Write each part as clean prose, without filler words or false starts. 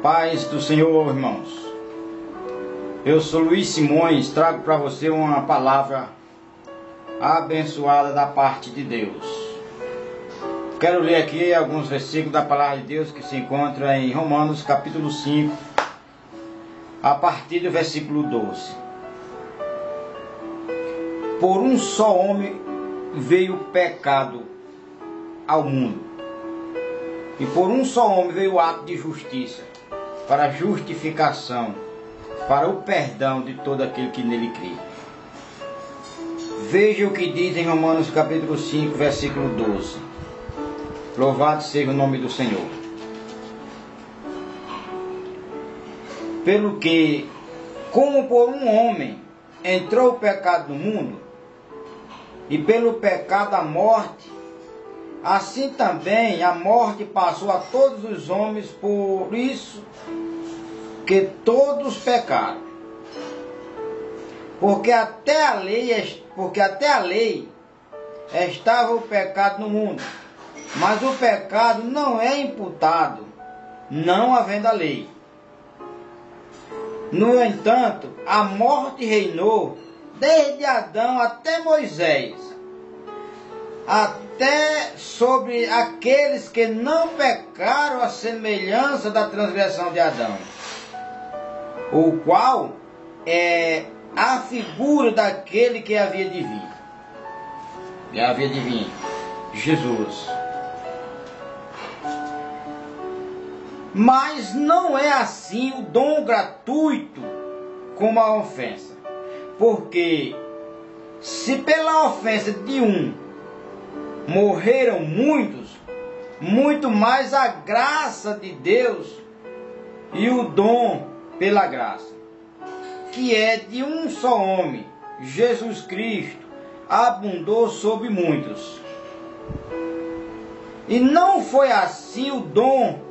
Paz do Senhor, irmãos. Eu sou Luiz Simões, trago para você uma palavra abençoada da parte de Deus. Quero ler aqui alguns versículos da palavra de Deus que se encontra em Romanos capítulo 5, a partir do versículo 12. Por um só homem veio o pecado ao mundo, e por um só homem veio o ato de justiça, para a justificação, para o perdão de todo aquele que nele crê. Veja o que diz em Romanos capítulo 5, versículo 12. Louvado seja o nome do Senhor. Pelo que, como por um homem entrou o pecado no mundo, e pelo pecado a morte, assim também a morte passou a todos os homens, por isso que todos pecaram. Porque até a lei estava o pecado no mundo, mas o pecado não é imputado, não havendo a lei. No entanto, a morte reinou desde Adão até Moisés, até sobre aqueles que não pecaram à semelhança da transgressão de Adão, o qual é a figura daquele que havia de vir. Jesus. Mas não é assim o dom gratuito como a ofensa. Porque se pela ofensa de um morreram muitos, muito mais a graça de Deus e o dom pela graça, que é de um só homem, Jesus Cristo, abundou sobre muitos. E não foi assim o dom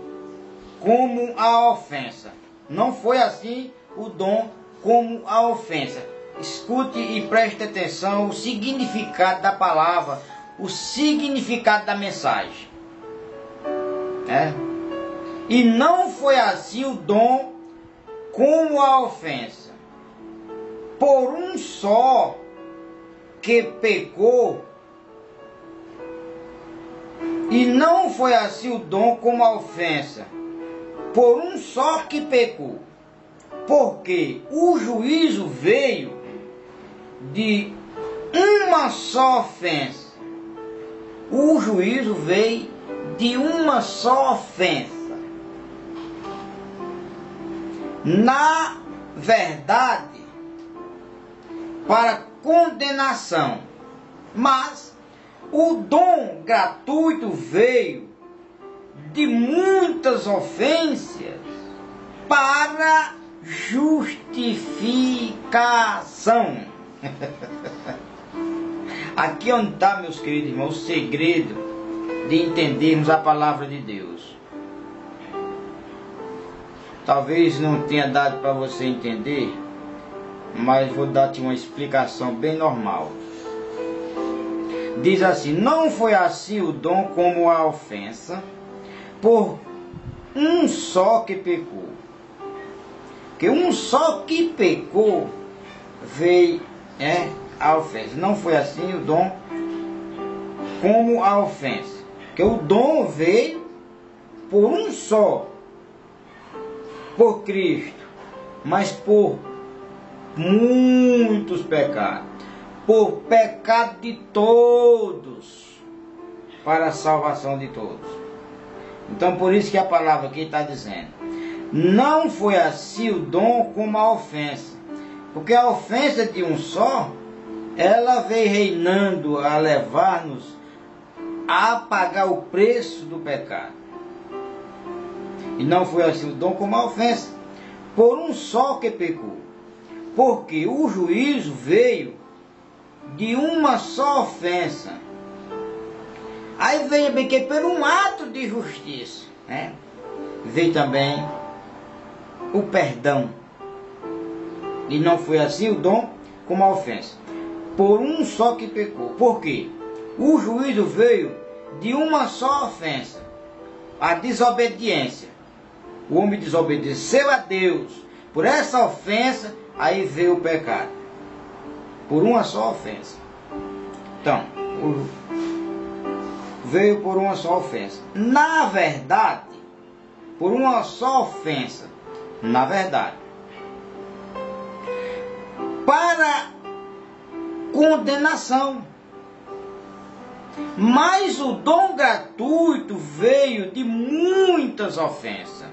como a ofensa. Não foi assim o dom como a ofensa. Escute e preste atenção o significado da palavra, o significado da mensagem. E não foi assim o dom como a ofensa. Por um só que pecou, e não foi assim o dom como a ofensa. Por um só que pecou. Porque o juízo veio de uma só ofensa. O juízo veio de uma só ofensa. Na verdade, para condenação. Mas o dom gratuito veio de muitas ofensas para justificação. Aqui onde está, meus queridos irmãos, o segredo de entendermos a palavra de Deus. Talvez não tenha dado para você entender, mas vou dar-te uma explicação bem normal. Diz assim: não foi assim o dom como a ofensa, por um só que pecou. Que um só que pecou veio a ofensa. Não foi assim o dom como a ofensa. Que o dom veio por um só, por Cristo, mas por muitos pecados, por pecado de todos, para a salvação de todos. Então por isso que a palavra aqui está dizendo: não foi assim o dom como a ofensa. Porque a ofensa de um só, ela veio reinando a levar-nos a pagar o preço do pecado. E não foi assim o dom como a ofensa, por um só que pecou. Porque o juízo veio de uma só ofensa. Aí veja bem que por um ato de justiça, veio também o perdão. E não foi assim o dom como a ofensa. Por um só que pecou. Por quê? O juízo veio de uma só ofensa, a desobediência. o homem desobedeceu a Deus, por essa ofensa, aí veio o pecado. Por uma só ofensa. Então, veio por uma só ofensa. Na verdade, por uma só ofensa, na verdade, para condenação. Mas o dom gratuito veio de muitas ofensas,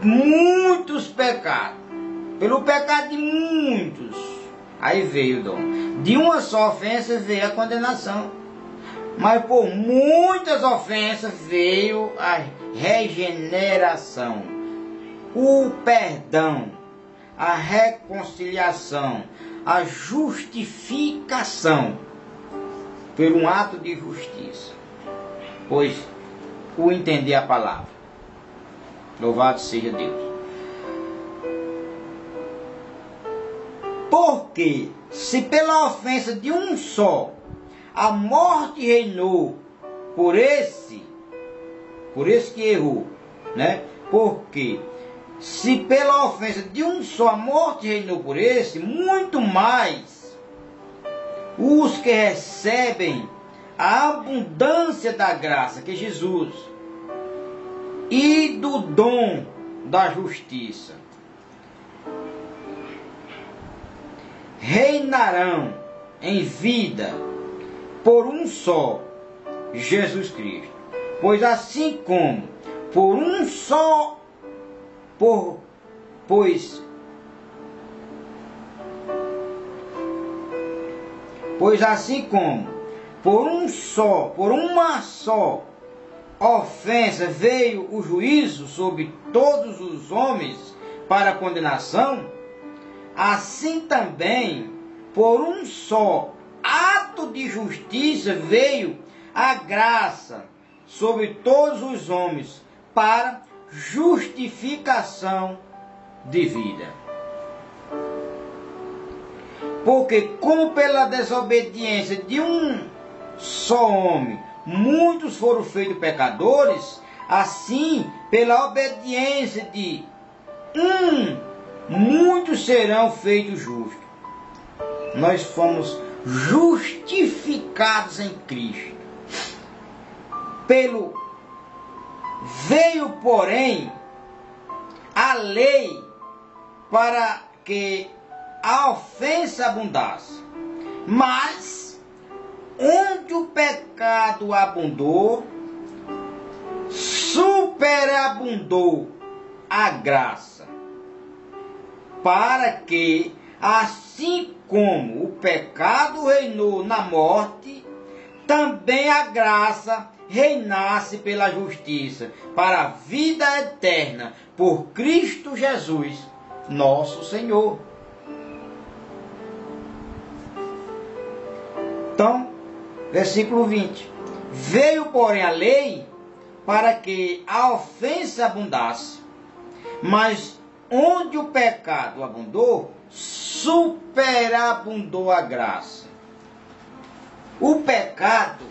muitos pecados, pelo pecado de muitos, aí veio o dom. De uma só ofensa veio a condenação, mas por muitas ofensas veio a regeneração, o perdão, a reconciliação, a justificação por um ato de justiça, pois o entender a palavra. Louvado seja Deus. Porque se pela ofensa de um só a morte reinou por esse que errou, né? Porque se pela ofensa de um só a morte reinou por esse, muito mais os que recebem a abundância da graça, que é Jesus, e do dom da justiça, reinarão em vida por um só, Jesus Cristo. Pois assim como por um só, pois assim como por uma só ofensa veio o juízo sobre todos os homens para condenação, assim também por um só ato de justiça veio a graça sobre todos os homens para justificação de vida. Porque como pela desobediência de um só homem muitos foram feitos pecadores, assim pela obediência de muitos serão feitos justos. Nós fomos justificados em Cristo. Veio, porém, a lei para que a ofensa abundasse. Mas, onde o pecado abundou, superabundou a graça. Para que, assim como o pecado reinou na morte, também a graça reinasse pela justiça, para a vida eterna, por Cristo Jesus, nosso Senhor. Então, versículo 20. Veio, porém, a lei para que a ofensa abundasse, mas onde o pecado abundou, superabundou a graça. O pecado,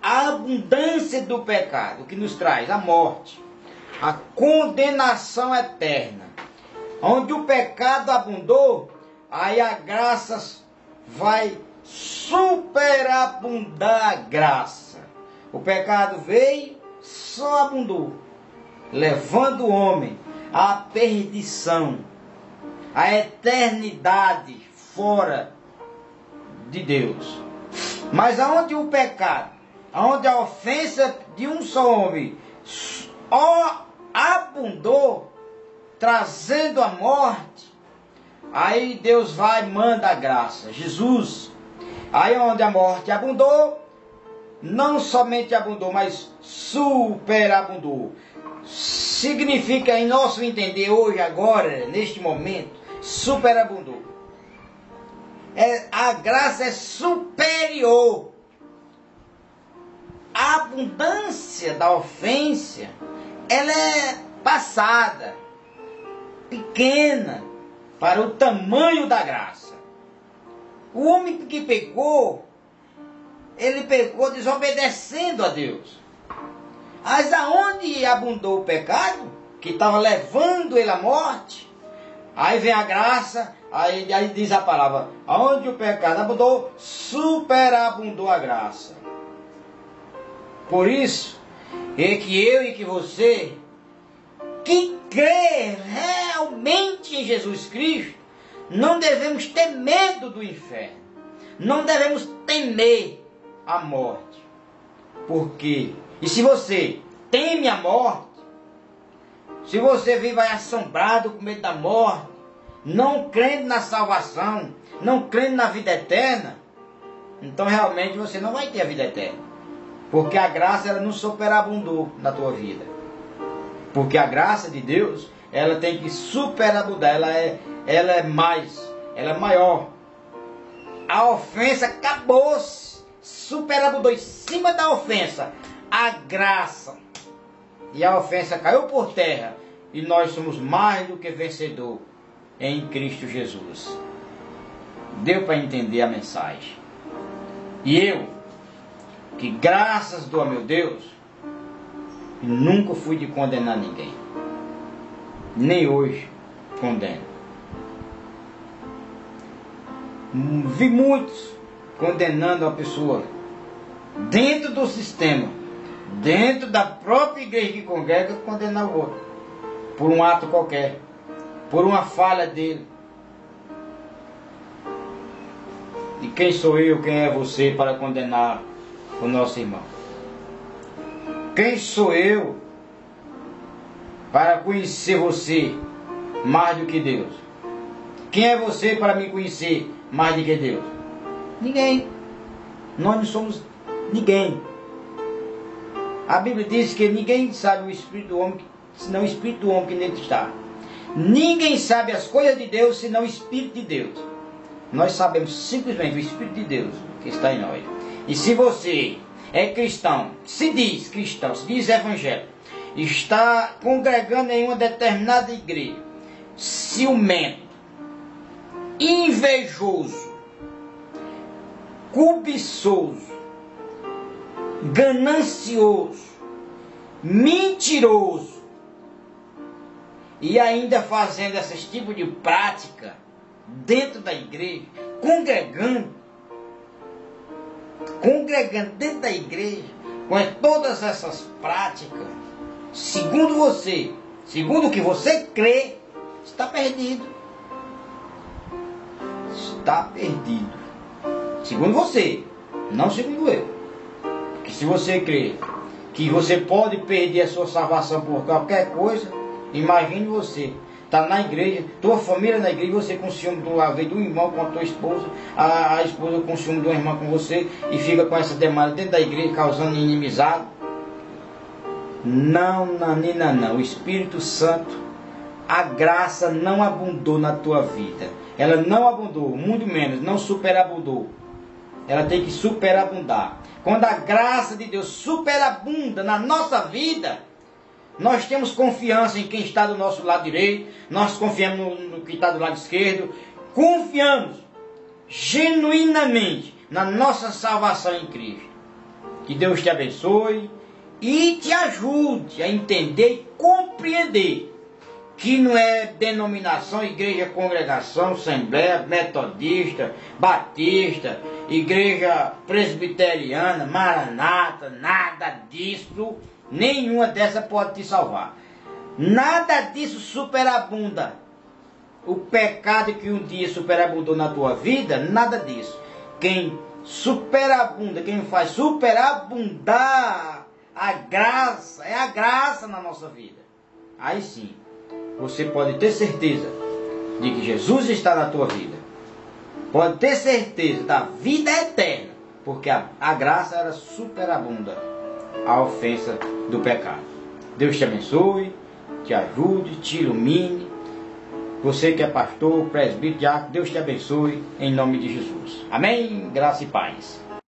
a abundância do pecado que nos traz a morte, a condenação eterna. Onde o pecado abundou, aí a graça vai superabundar a graça. O pecado veio, só abundou, levando o homem à perdição, à eternidade fora de Deus. Mas aonde o pecado, aonde a ofensa de um só homem abundou, trazendo a morte, aí Deus vai e manda a graça, Jesus. Aí onde a morte abundou, não somente abundou, mas superabundou. Significa, em nosso entender hoje, agora, neste momento, superabundou. A graça é superior. A abundância da ofensa, ela é passada, pequena, para o tamanho da graça. O homem que pecou, ele pecou desobedecendo a Deus. Mas aonde abundou o pecado, que estava levando ele à morte, aí vem a graça, aí diz a palavra, aonde o pecado abundou, superabundou a graça. Por isso, é que eu e que você, que crê realmente em Jesus Cristo, não devemos ter medo do inferno. Não devemos temer a morte. Por quê? E se você teme a morte, se você vive assombrado com medo da morte, não crendo na salvação, não crendo na vida eterna, então realmente você não vai ter a vida eterna. Porque a graça ela não superabundou na tua vida. Porque a graça de Deus, ela tem que superabundar, ela é mais, ela é maior. A ofensa acabou-se, superabundou em cima da ofensa. A graça. E a ofensa caiu por terra. E nós somos mais do que vencedor em Cristo Jesus. Deu para entender a mensagem. E eu, que graças dou a meu Deus, nunca fui de condenar ninguém. Nem hoje condeno. Vi muitos condenando a pessoa dentro do sistema, dentro da própria igreja que congrega, condenar o outro por um ato qualquer, por uma falha dele. E quem sou eu, quem é você para condenar o nosso irmão? Quem sou eu para conhecer você mais do que Deus? Quem é você para me conhecer mais do que Deus? Ninguém. Nós não somos ninguém. A Bíblia diz que ninguém sabe o Espírito do homem, senão o Espírito do homem que nele está. Ninguém sabe as coisas de Deus, senão o Espírito de Deus. Nós sabemos simplesmente o Espírito de Deus que está em nós. E se você é cristão, se diz cristão, se diz evangélico, está congregando em uma determinada igreja, ciumento, invejoso, cobiçoso, ganancioso, mentiroso, e ainda fazendo esses tipos de prática dentro da igreja, congregando dentro da igreja, com todas essas práticas, segundo você, segundo o que você crê, está perdido. Está perdido. Segundo você, não segundo eu. Porque se você crê que você pode perder a sua salvação por qualquer coisa, imagine você. Está na igreja, tua família na igreja, você com ciúme do irmão com a tua esposa, a esposa com ciúme de uma irmã com você, e fica com essa demanda dentro da igreja, causando inimizade. Não, Nanina, não. O Espírito Santo, a graça não abundou na tua vida. Ela não abundou, muito menos, não superabundou. Ela tem que superabundar. Quando a graça de Deus superabunda na nossa vida, nós temos confiança em quem está do nosso lado direito, nós confiamos no que está do lado esquerdo, confiamos genuinamente na nossa salvação em Cristo. Que Deus te abençoe e te ajude a entender e compreender que não é denominação, igreja, congregação, assembleia, metodista, batista, igreja presbiteriana, maranata, nada disso. Nenhuma dessas pode te salvar. Nada disso superabunda. O pecado que um dia superabundou na tua vida, nada disso. Quem superabunda, quem faz superabundar a graça, é a graça na nossa vida. Aí sim, você pode ter certeza de que Jesus está na tua vida. Pode ter certeza da vida eterna, porque a graça era superabunda a ofensa do pecado. Deus te abençoe, te ajude, te ilumine. Você que é pastor, presbítero, diácono, Deus te abençoe em nome de Jesus. Amém? Graça e paz.